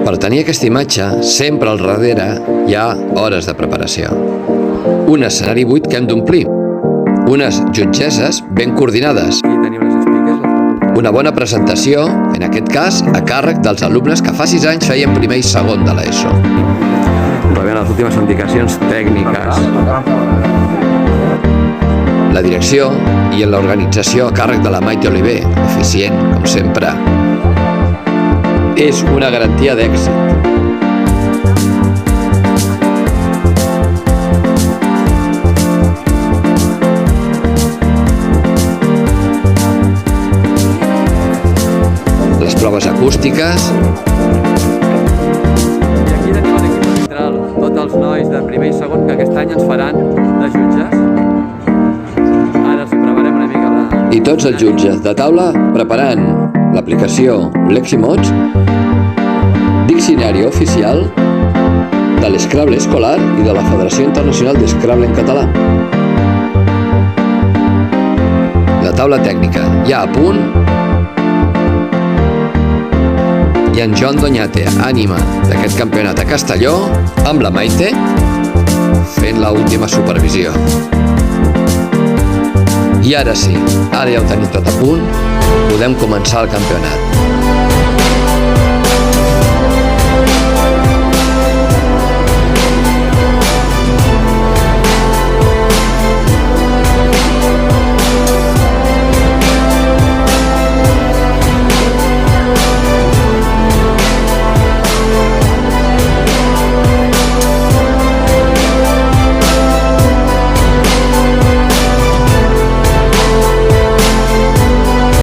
Per tenir aquesta imatge, sempre al darrere hi ha hores de preparació. Un escenari buit que hem d'omplir. Unes jutgesses ben coordinades. Una bona presentació, en aquest cas, a càrrec dels alumnes que fa 6 anys feien primer i segon de l'ESO. Rebent les últimes indicacions tècniques. La direcció i en l'organització a càrrec de la Maite Oliver, eficient, com sempre. És una garantia d'èxit. Les proves acústiques. I aquí tenim l'equip arbitral, tots els nois de primer i segon que aquest any ens faran de jutges. Ara els preparem una mica la... I tots els jutges de taula preparant l'aplicació Leximods, diccionari oficial de l'Scrabble escolar i de la Federació Internacional d'Scrabble en català. La taula tècnica ja a punt i en Joan Doñate, ànima d'aquest campionat a Castelló, amb la Maite, fent l'última supervisió. I ara sí, ara ja ho tenim tot a punt, podem començar el campionat.